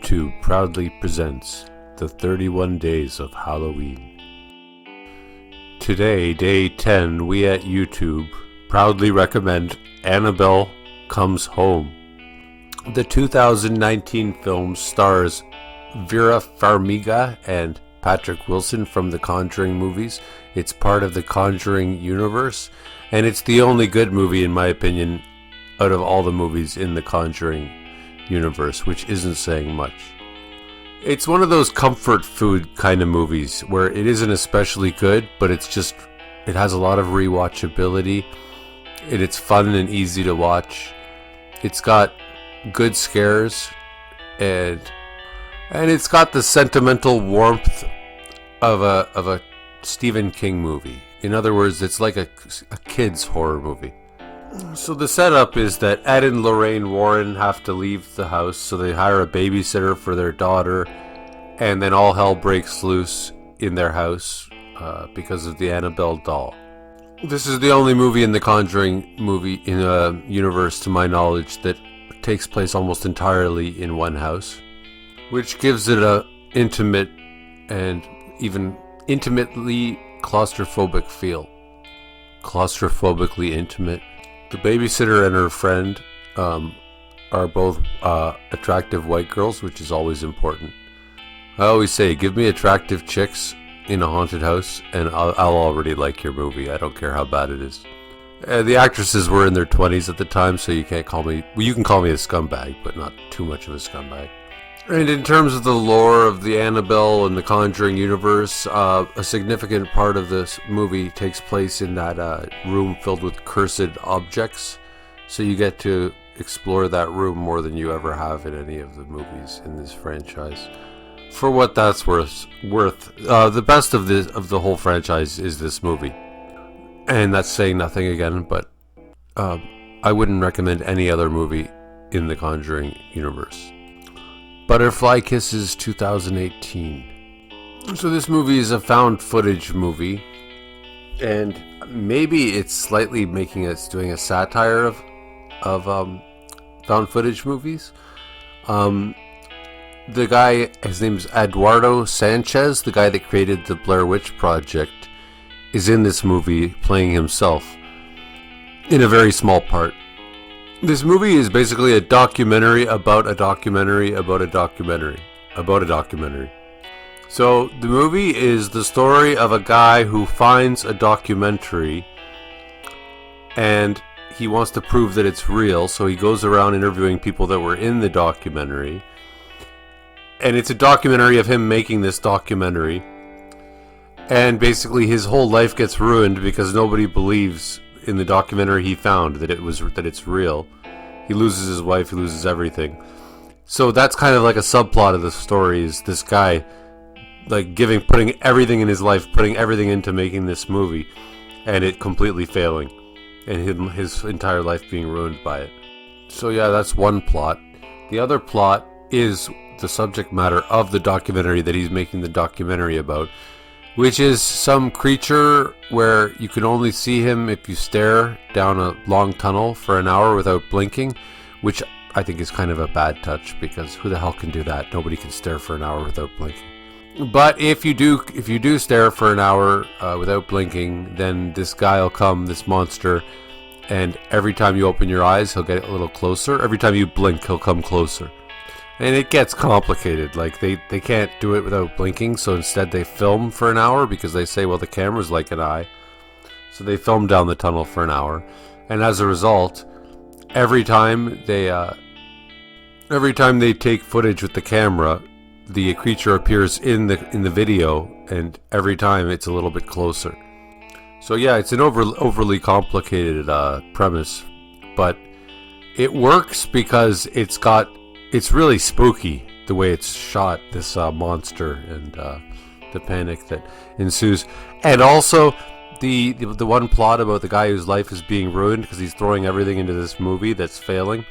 YouTube proudly presents the 31 Days of Halloween. Today, day 10, we at YouTube proudly recommend Annabelle Comes Home. The 2019 film stars Vera Farmiga and Patrick Wilson from the Conjuring movies. It's part of the Conjuring universe, and it's the only good movie, in my opinion, out of all the movies in the Conjuring universe, which isn't saying much. It's one of those comfort food kind of movies where it isn't especially good, but it has a lot of rewatchability, and it's fun and easy to watch. It's got good scares, and it's got the sentimental warmth of a Stephen King movie. In other words, it's like a kid's horror movie. So the setup is that Ed and Lorraine Warren have to leave the house, so they hire a babysitter for their daughter, and then all hell breaks loose in their house because of the Annabelle doll. This is the only movie in the Conjuring movie universe, to my knowledge, that takes place almost entirely in one house, which gives it a intimate and even intimately claustrophobic feel. Claustrophobically intimate. The babysitter and her friend are both attractive white girls, which is always important. I always say, give me attractive chicks in a haunted house, and I'll already like your movie. I don't care how bad it is. The actresses were in their 20s at the time, so you can't call me... Well, you can call me a scumbag, but not too much of a scumbag. And in terms of the lore of the Annabelle and the Conjuring universe, a significant part of this movie takes place in that room filled with cursed objects. So you get to explore that room more than you ever have in any of the movies in this franchise. For what that's worth, the best of the whole franchise is this movie. And that's saying nothing again, but I wouldn't recommend any other movie in the Conjuring universe. Butterfly Kisses 2018. So this movie is a found footage movie, and maybe it's slightly doing a satire of found footage movies. The guy, his name's Eduardo Sanchez, the guy that created the Blair Witch Project, is in this movie playing himself in a very small part. This movie is basically a documentary about a documentary about a documentary about a documentary. So the movie is the story of a guy who finds a documentary and he wants to prove that it's real, so he goes around interviewing people that were in the documentary. And it's a documentary of him making this documentary. And basically his whole life gets ruined because nobody believes in the documentary he found that it's real. He loses his wife, he loses everything. So that's kind of like a subplot of the story, is this guy like putting everything in his life, putting everything into making this movie, and it completely failing, and his entire life being ruined by it. So yeah, that's one plot. The other plot is the subject matter of the documentary that he's making the documentary about, which is some creature where you can only see him if you stare down a long tunnel for an hour without blinking, which I think is kind of a bad touch, because who the hell can do that? Nobody can stare for an hour without blinking. But if you do stare for an hour without blinking, then this guy will come, this monster, and every time you open your eyes, he'll get a little closer. Every time you blink, he'll come closer. And it gets complicated. Like, they can't do it without blinking, so instead they film for an hour, because they say, well, the camera's like an eye. So they film down the tunnel for an hour. And as a result, every time they take footage with the camera, the creature appears in the video, and every time it's a little bit closer. So yeah, it's an overly complicated premise, but it works because it's really spooky the way it's shot, this monster, and the panic that ensues. And also, the one plot about the guy whose life is being ruined because he's throwing everything into this movie that's failing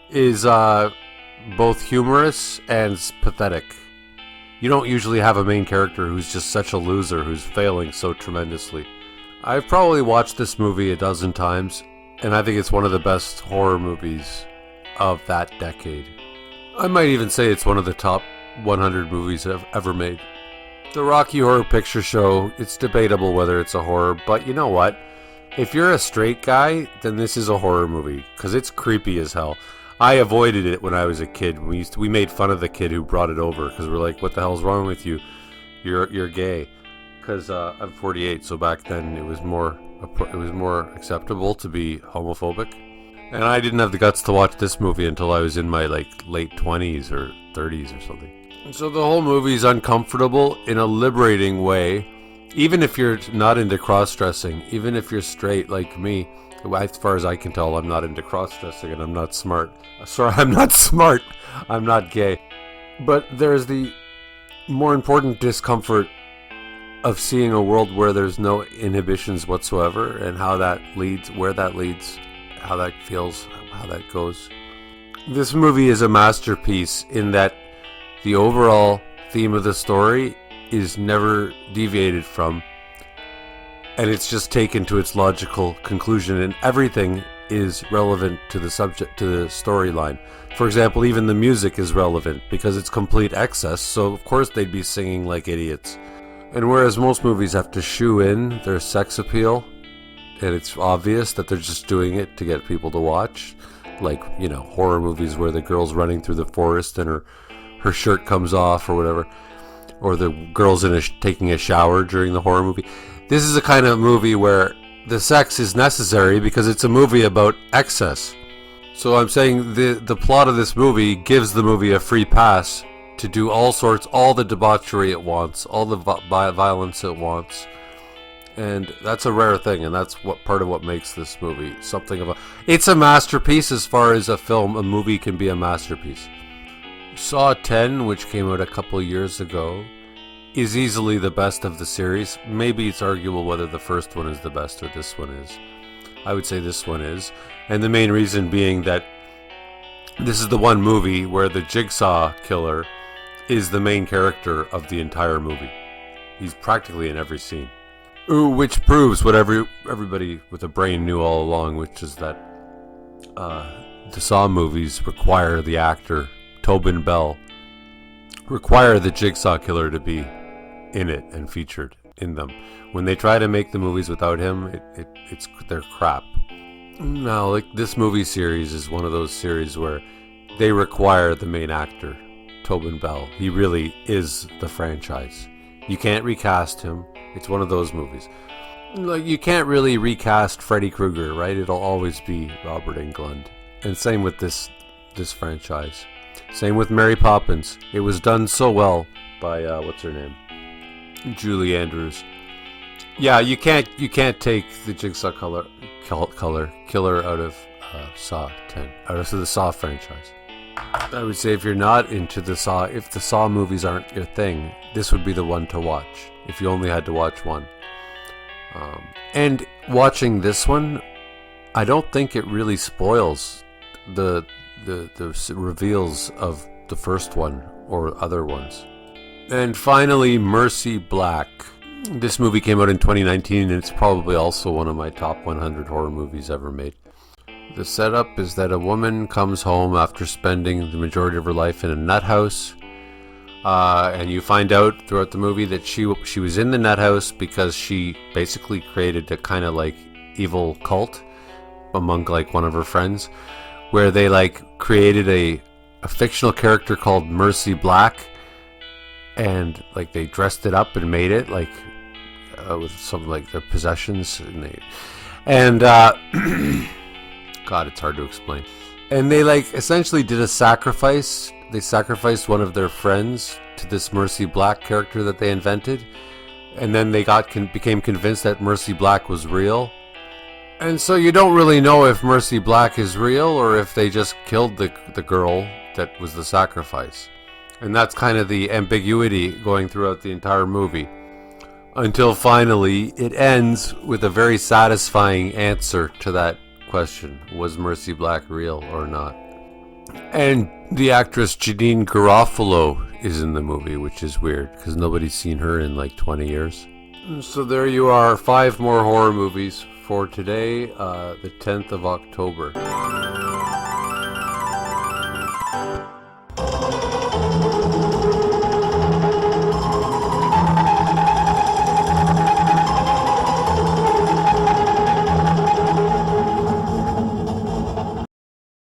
is both humorous and pathetic. You don't usually have a main character who's just such a loser, who's failing so tremendously. I've probably watched this movie a dozen times, and I think it's one of the best horror movies of that decade. I might even say it's one of the top 100 movies I've ever made. The Rocky Horror Picture Show, it's debatable whether it's a horror, but you know what? If you're a straight guy, then this is a horror movie, because it's creepy as hell. I avoided it when I was a kid. We made fun of the kid who brought it over, because we're like, what the hell's wrong with you? You're gay. Because I'm 48, so back then it was more acceptable to be homophobic. And I didn't have the guts to watch this movie until I was in my late 20s or 30s or something. And so the whole movie is uncomfortable in a liberating way. Even if you're not into cross-dressing, even if you're straight like me, as far as I can tell, I'm not into cross-dressing and I'm not smart. Sorry, I'm not smart. I'm not gay. But there's the more important discomfort of seeing a world where there's no inhibitions whatsoever, and how that leads, where that leads, how that feels, how that goes. This movie is a masterpiece in that the overall theme of the story is never deviated from, and it's just taken to its logical conclusion, and everything is relevant to the subject, to the storyline. For example, even the music is relevant because it's complete excess, so of course they'd be singing like idiots. And whereas most movies have to shoe in their sex appeal, and it's obvious that they're just doing it to get people to watch, like, you know, horror movies where the girl's running through the forest and her shirt comes off or whatever, or the girl's taking a shower during the horror movie. This is a kind of movie where the sex is necessary because it's a movie about excess. So I'm saying the plot of this movie gives the movie a free pass to do all the debauchery it wants, all the violence it wants. And that's a rare thing, and that's what part of what makes this movie something of it's a masterpiece as far as a movie can be a masterpiece. Saw 10, which came out a couple years ago, is easily the best of the series. Maybe it's arguable whether the first one is the best or this one is. I would say this one is. And the main reason being that this is the one movie where the Jigsaw killer is the main character of the entire movie. He's practically in every scene. Which proves what everybody with a brain knew all along, which is that the Saw movies require the actor, Tobin Bell, require the Jigsaw killer to be in it and featured in them. When they try to make the movies without him, they're crap. Now, like, this movie series is one of those series where they require the main actor, Tobin Bell. He really is the franchise. You can't recast him. It's one of those movies. Like, you can't really recast Freddy Krueger, right? It'll always be Robert Englund. And same with this franchise. Same with Mary Poppins. It was done so well by what's her name? Julie Andrews. Yeah, you can't take the Jigsaw killer out of Saw 10, out of the Saw franchise. I would say if you're not into the Saw, if the Saw movies aren't your thing, this would be the one to watch if you only had to watch one. And watching this one, I don't think it really spoils the reveals of the first one or other ones. And finally, Mercy Black. This movie came out in 2019, and it's probably also one of my top 100 horror movies ever made. The setup is that a woman comes home after spending the majority of her life in a nut house, and you find out throughout the movie that she was in the nut house because she basically created a kind of like evil cult among like one of her friends, where they like created a fictional character called Mercy Black, and like they dressed it up and made it like with some like their possessions, and God, it's hard to explain. And they like essentially did a sacrifice. They sacrificed one of their friends to this Mercy Black character that they invented, and then they became convinced that Mercy Black was real. And so you don't really know if Mercy Black is real or if they just killed the girl that was the sacrifice. And that's kind of the ambiguity going throughout the entire movie. Until finally it ends with a very satisfying answer to that question. Was Mercy Black real or not? And the actress Janine Garofalo is in the movie, which is weird because nobody's seen her in like 20 years. So there you are, 5 more horror movies for today, the 10th of October.